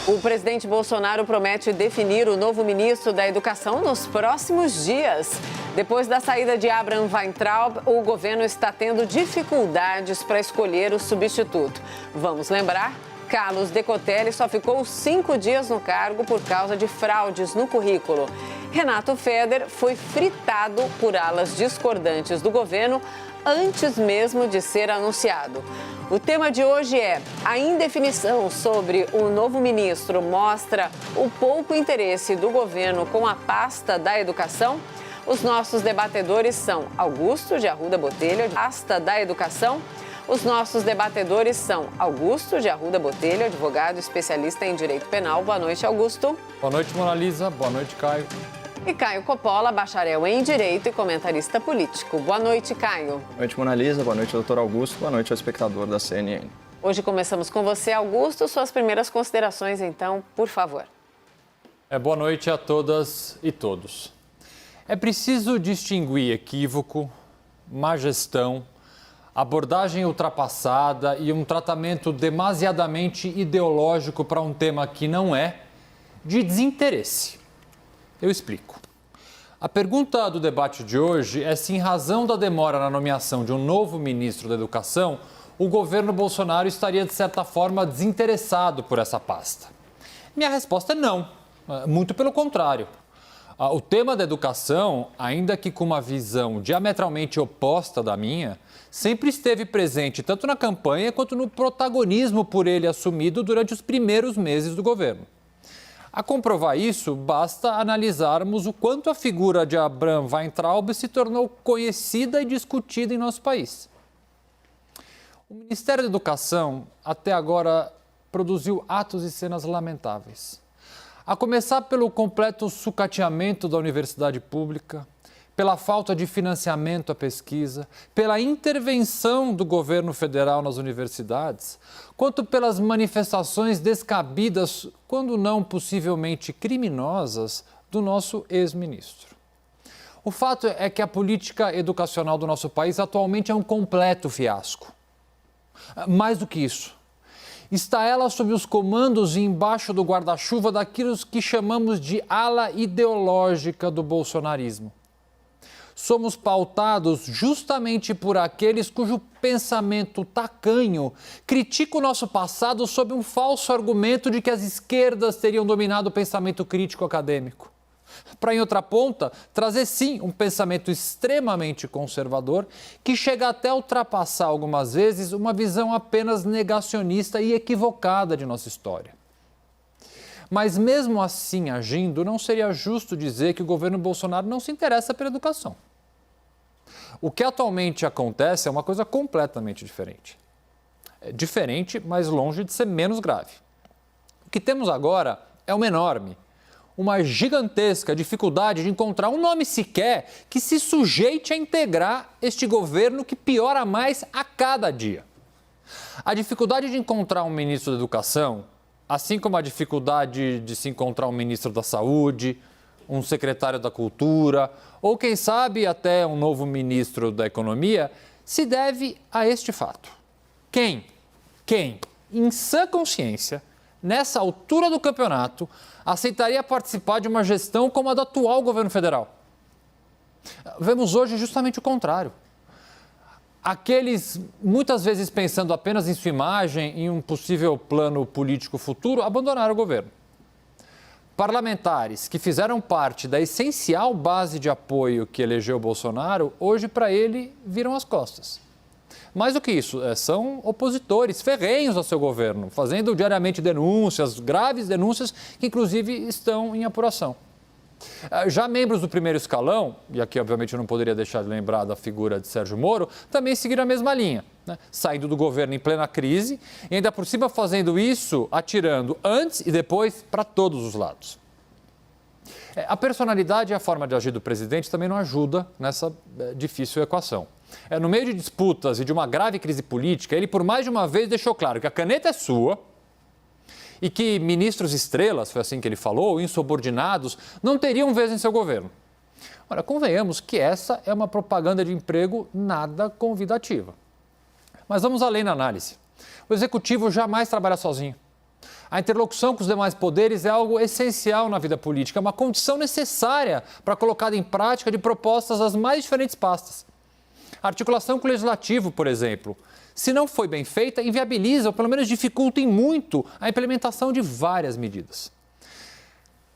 O presidente Bolsonaro promete definir o novo ministro da Educação nos próximos dias. Depois da saída de Abraham Weintraub, o governo está tendo dificuldades para escolher o substituto. Vamos lembrar, Carlos Decotelli só ficou 5 dias no cargo por causa de fraudes no currículo. Renato Feder foi fritado por alas discordantes do governo antes mesmo de ser anunciado. O tema de hoje é: a indefinição sobre o novo ministro mostra o pouco interesse do governo com a pasta da educação? Os nossos debatedores são Augusto de Arruda Botelho, pasta da educação. Os nossos debatedores são Augusto de Arruda Botelho, advogado especialista em direito penal. Boa noite, Augusto. Boa noite, Mona Lisa. Boa noite, Caio. E Caio Coppola, bacharel em Direito e comentarista político. Boa noite, Caio. Boa noite, Mona Lisa. Boa noite, doutor Augusto. Boa noite ao espectador da CNN. Hoje começamos com você, Augusto. Suas primeiras considerações, então, por favor. Boa noite a todas e todos. É preciso distinguir equívoco, má gestão, abordagem ultrapassada e um tratamento demasiadamente ideológico para um tema que não é, de desinteresse. Eu explico. A pergunta do debate de hoje é se, em razão da demora na nomeação de um novo ministro da Educação, o governo Bolsonaro estaria, de certa forma, desinteressado por essa pasta. Minha resposta é não, muito pelo contrário. O tema da educação, ainda que com uma visão diametralmente oposta da minha, sempre esteve presente tanto na campanha quanto no protagonismo por ele assumido durante os primeiros meses do governo. A comprovar isso, basta analisarmos o quanto a figura de Abraham Weintraub se tornou conhecida e discutida em nosso país. O Ministério da Educação, até agora, produziu atos e cenas lamentáveis. A começar pelo completo sucateamento da universidade pública, pela falta de financiamento à pesquisa, pela intervenção do governo federal nas universidades, quanto pelas manifestações descabidas, quando não possivelmente criminosas, do nosso ex-ministro. O fato é que a política educacional do nosso país atualmente é um completo fiasco. Mais do que isso, está ela sob os comandos e embaixo do guarda-chuva daquilo que chamamos de ala ideológica do bolsonarismo. Somos pautados justamente por aqueles cujo pensamento tacanho critica o nosso passado sob um falso argumento de que as esquerdas teriam dominado o pensamento crítico acadêmico. Para, em outra ponta, trazer sim um pensamento extremamente conservador que chega até a ultrapassar algumas vezes uma visão apenas negacionista e equivocada de nossa história. Mas mesmo assim agindo, não seria justo dizer que o governo Bolsonaro não se interessa pela educação. O que atualmente acontece é uma coisa completamente diferente. É diferente, mas longe de ser menos grave. O que temos agora é uma gigantesca dificuldade de encontrar um nome sequer que se sujeite a integrar este governo que piora mais a cada dia. A dificuldade de encontrar um ministro da Educação, assim como a dificuldade de se encontrar um ministro da Saúde, um secretário da Cultura ou, quem sabe, até um novo ministro da Economia, se deve a este fato. Quem, em sã consciência, nessa altura do campeonato, aceitaria participar de uma gestão como a do atual governo federal? Vemos hoje justamente o contrário. Aqueles, muitas vezes pensando apenas em sua imagem, em um possível plano político futuro, abandonaram o governo. Parlamentares que fizeram parte da essencial base de apoio que elegeu Bolsonaro, hoje para ele viram as costas. Mais do que isso, são opositores ferrenhos ao seu governo, fazendo diariamente denúncias, graves denúncias, que inclusive estão em apuração. Já membros do primeiro escalão, e aqui obviamente eu não poderia deixar de lembrar da figura de Sérgio Moro, também seguiram a mesma linha, saindo do governo em plena crise e ainda por cima fazendo isso, atirando antes e depois para todos os lados. A personalidade e a forma de agir do presidente também não ajuda nessa difícil equação. No meio de disputas e de uma grave crise política, ele por mais de uma vez deixou claro que a caneta é sua e que ministros estrelas, foi assim que ele falou, insubordinados, não teriam vez em seu governo. Ora, convenhamos que essa é uma propaganda de emprego nada convidativa. Mas vamos além na análise. O executivo jamais trabalha sozinho. A interlocução com os demais poderes é algo essencial na vida política, uma condição necessária para a colocada em prática de propostas das mais diferentes pastas. A articulação com o Legislativo, por exemplo, se não foi bem feita, inviabiliza ou pelo menos dificulta em muito a implementação de várias medidas.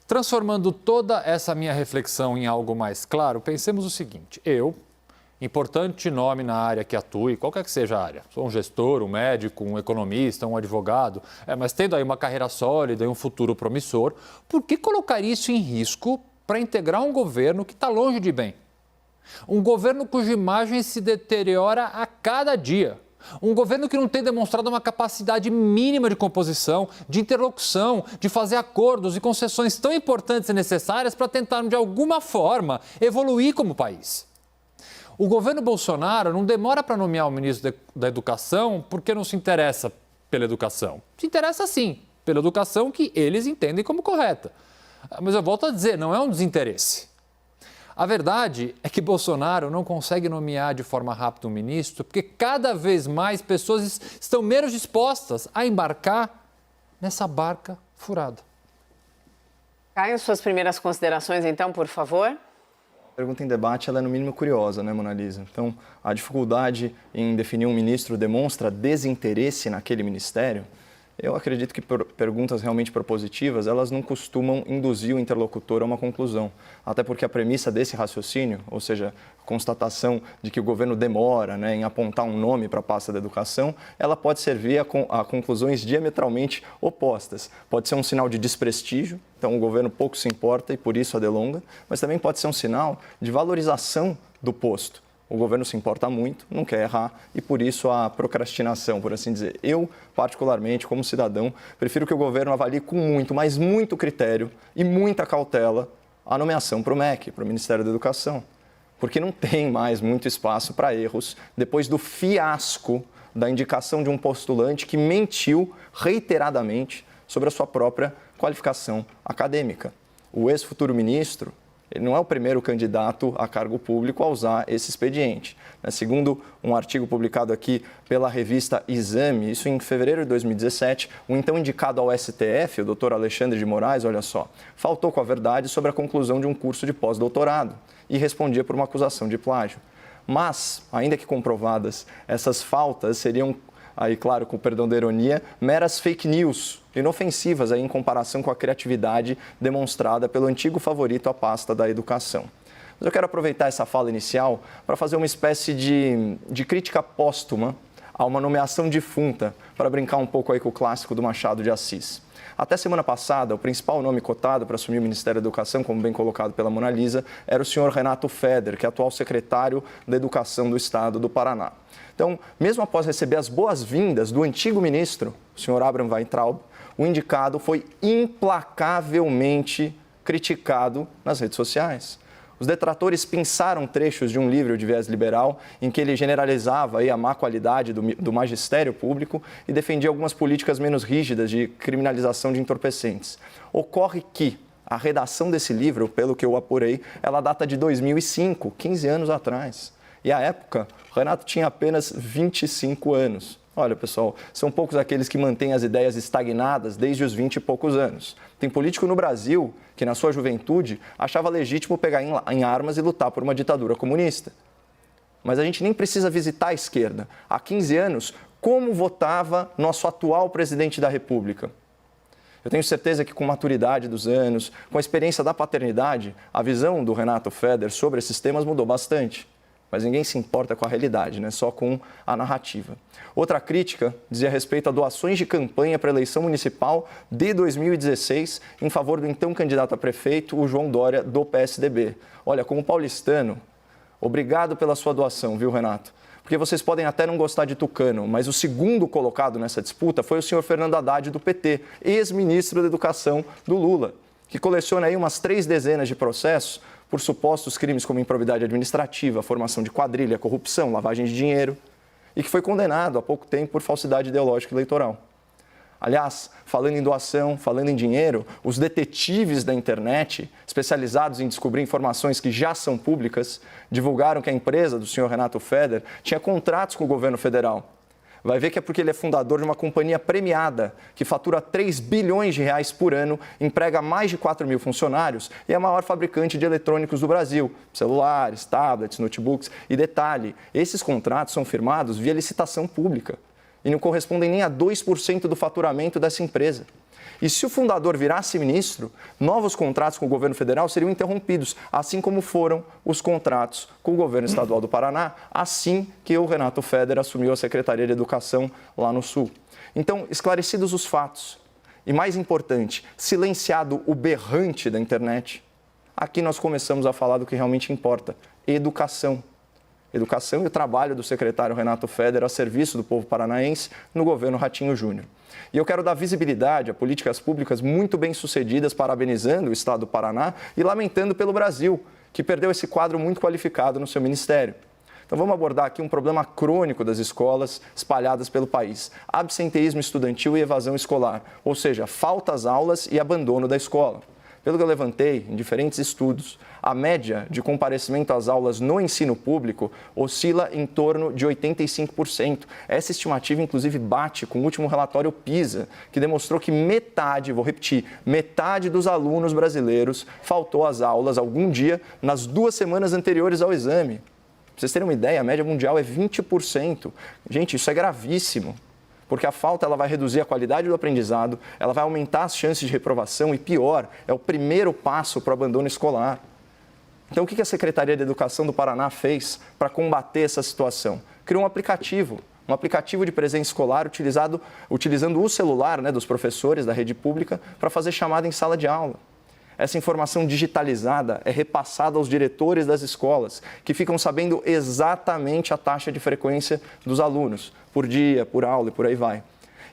Transformando toda essa minha reflexão em algo mais claro, pensemos o seguinte: eu, importante nome na área que atue, qualquer que seja a área, sou um gestor, um médico, um economista, um advogado, mas tendo aí uma carreira sólida e um futuro promissor, por que colocaria isso em risco para integrar um governo que está longe de bem? Um governo cuja imagem se deteriora a cada dia. Um governo que não tem demonstrado uma capacidade mínima de composição, de interlocução, de fazer acordos e concessões tão importantes e necessárias para tentar, de alguma forma, evoluir como país. O governo Bolsonaro não demora para nomear o ministro da Educação porque não se interessa pela educação. Se interessa, sim, pela educação que eles entendem como correta. Mas eu volto a dizer, não é um desinteresse. A verdade é que Bolsonaro não consegue nomear de forma rápida um ministro porque cada vez mais pessoas estão menos dispostas a embarcar nessa barca furada. Caio, suas primeiras considerações, então, por favor. A pergunta em debate ela é no mínimo curiosa, né, Mona Lisa? Então, a dificuldade em definir um ministro demonstra desinteresse naquele ministério? Eu acredito que perguntas realmente propositivas, elas não costumam induzir o interlocutor a uma conclusão. Até porque a premissa desse raciocínio, ou seja, a constatação de que o governo demora, né, em apontar um nome para a pasta da educação, ela pode servir a conclusões diametralmente opostas. Pode ser um sinal de desprestígio, então o governo pouco se importa e por isso a delonga, mas também pode ser um sinal de valorização do posto. O governo se importa muito, não quer errar e, por isso, a procrastinação, por assim dizer. Eu, particularmente, como cidadão, prefiro que o governo avalie com muito, mas muito critério e muita cautela a nomeação para o MEC, para o Ministério da Educação. Porque não tem mais muito espaço para erros depois do fiasco da indicação de um postulante que mentiu reiteradamente sobre a sua própria qualificação acadêmica. O ex-futuro ministro, ele não é o primeiro candidato a cargo público a usar esse expediente. Segundo um artigo publicado aqui pela revista Exame, isso em fevereiro de 2017, o então indicado ao STF, o doutor Alexandre de Moraes, olha só, faltou com a verdade sobre a conclusão de um curso de pós-doutorado e respondia por uma acusação de plágio. Mas, ainda que comprovadas, essas faltas seriam, aí claro, com o perdão da ironia, meras fake news, inofensivas aí em comparação com a criatividade demonstrada pelo antigo favorito à pasta da educação. Mas eu quero aproveitar essa fala inicial para fazer uma espécie de crítica póstuma a uma nomeação difunta, para brincar um pouco aí com o clássico do Machado de Assis. Até semana passada, o principal nome cotado para assumir o Ministério da Educação, como bem colocado pela Mona Lisa, era o senhor Renato Feder, que é atual secretário da Educação do Estado do Paraná. Então, mesmo após receber as boas-vindas do antigo ministro, o senhor Abraham Weintraub, o indicado foi implacavelmente criticado nas redes sociais. Os detratores pinçaram trechos de um livro de viés liberal em que ele generalizava aí a má qualidade do magistério público e defendia algumas políticas menos rígidas de criminalização de entorpecentes. Ocorre que a redação desse livro, pelo que eu apurei, ela data de 2005, 15 anos atrás. E à época, Renato tinha apenas 25 anos. Olha, pessoal, são poucos aqueles que mantêm as ideias estagnadas desde os 20 e poucos anos. Tem político no Brasil que, na sua juventude, achava legítimo pegar em armas e lutar por uma ditadura comunista. Mas a gente nem precisa visitar a esquerda. Há 15 anos, como votava nosso atual presidente da República? Eu tenho certeza que com maturidade dos anos, com a experiência da paternidade, a visão do Renato Feder sobre esses temas mudou bastante. Mas ninguém se importa com a realidade, né? Só com a narrativa. Outra crítica dizia respeito a doações de campanha para a eleição municipal de 2016 em favor do então candidato a prefeito, o João Dória, do PSDB. Olha, como paulistano, obrigado pela sua doação, viu, Renato? Porque vocês podem até não gostar de Tucano, mas o segundo colocado nessa disputa foi o senhor Fernando Haddad, do PT, ex-ministro da Educação do Lula, que coleciona aí umas 3 dezenas de processos por supostos crimes como improbidade administrativa, formação de quadrilha, corrupção, lavagem de dinheiro, e que foi condenado há pouco tempo por falsidade ideológica eleitoral. Aliás, falando em doação, falando em dinheiro, os detetives da internet, especializados em descobrir informações que já são públicas, divulgaram que a empresa do senhor Renato Feder tinha contratos com o governo federal. Vai ver que é porque ele é fundador de uma companhia premiada que fatura 3 bilhões de reais por ano, emprega mais de 4 mil funcionários e é a maior fabricante de eletrônicos do Brasil, celulares, tablets, notebooks. E detalhe, esses contratos são firmados via licitação pública e não correspondem nem a 2% do faturamento dessa empresa. E se o fundador virasse ministro, novos contratos com o governo federal seriam interrompidos, assim como foram os contratos com o governo estadual do Paraná, assim que o Renato Feder assumiu a Secretaria de Educação lá no Sul. Então, esclarecidos os fatos e, mais importante, silenciado o berrante da internet, aqui nós começamos a falar do que realmente importa: educação. Educação e o trabalho do secretário Renato Feder a serviço do povo paranaense no governo Ratinho Júnior. E eu quero dar visibilidade a políticas públicas muito bem-sucedidas, parabenizando o Estado do Paraná e lamentando pelo Brasil, que perdeu esse quadro muito qualificado no seu ministério. Então vamos abordar aqui um problema crônico das escolas espalhadas pelo país: absenteísmo estudantil e evasão escolar, ou seja, falta às aulas e abandono da escola. Pelo que eu levantei em diferentes estudos, a média de comparecimento às aulas no ensino público oscila em torno de 85%. Essa estimativa, inclusive, bate com o último relatório PISA, que demonstrou que metade, vou repetir, metade dos alunos brasileiros faltou às aulas algum dia nas 2 semanas anteriores ao exame. Para vocês terem uma ideia, a média mundial é 20%. Gente, isso é gravíssimo, porque a falta ela vai reduzir a qualidade do aprendizado, ela vai aumentar as chances de reprovação e, pior, é o primeiro passo para o abandono escolar. Então, o que a Secretaria de Educação do Paraná fez para combater essa situação? Criou um aplicativo de presença escolar utilizando o celular, dos professores da rede pública para fazer chamada em sala de aula. Essa informação digitalizada é repassada aos diretores das escolas, que ficam sabendo exatamente a taxa de frequência dos alunos, por dia, por aula e por aí vai.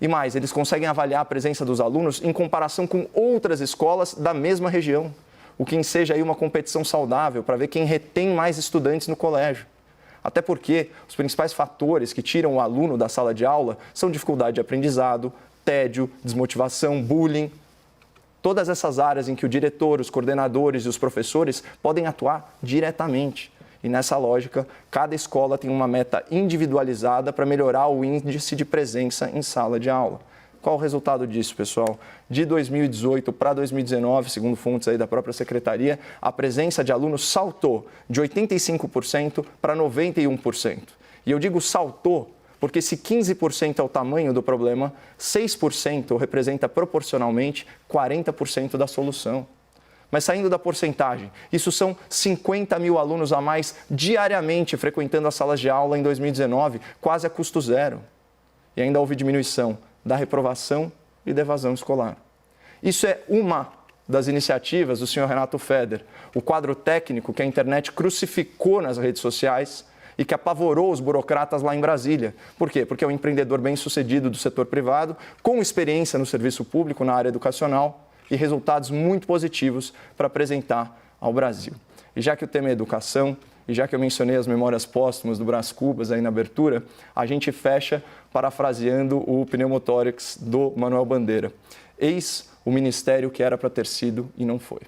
E mais, eles conseguem avaliar a presença dos alunos em comparação com outras escolas da mesma região, o que enseja aí uma competição saudável para ver quem retém mais estudantes no colégio. Até porque os principais fatores que tiram o aluno da sala de aula são dificuldade de aprendizado, tédio, desmotivação, bullying. Todas essas áreas em que o diretor, os coordenadores e os professores podem atuar diretamente. E nessa lógica, cada escola tem uma meta individualizada para melhorar o índice de presença em sala de aula. Qual o resultado disso, pessoal? De 2018 para 2019, segundo fontes aí da própria secretaria, a presença de alunos saltou de 85% para 91%. E eu digo saltou porque se 15% é o tamanho do problema, 6% representa proporcionalmente 40% da solução. Mas saindo da porcentagem, isso são 50 mil alunos a mais diariamente frequentando as salas de aula em 2019, quase a custo zero. E ainda houve diminuição da reprovação e da evasão escolar. Isso é uma das iniciativas do senhor Renato Feder, o quadro técnico que a internet crucificou nas redes sociais e que apavorou os burocratas lá em Brasília. Por quê? Porque é um empreendedor bem-sucedido do setor privado, com experiência no serviço público, na área educacional e resultados muito positivos para apresentar ao Brasil. E já que o tema é educação, e já que eu mencionei as memórias póstumas do Brás Cubas aí na abertura, a gente fecha parafraseando o Pneumotórax do Manuel Bandeira. Eis o ministério que era para ter sido e não foi.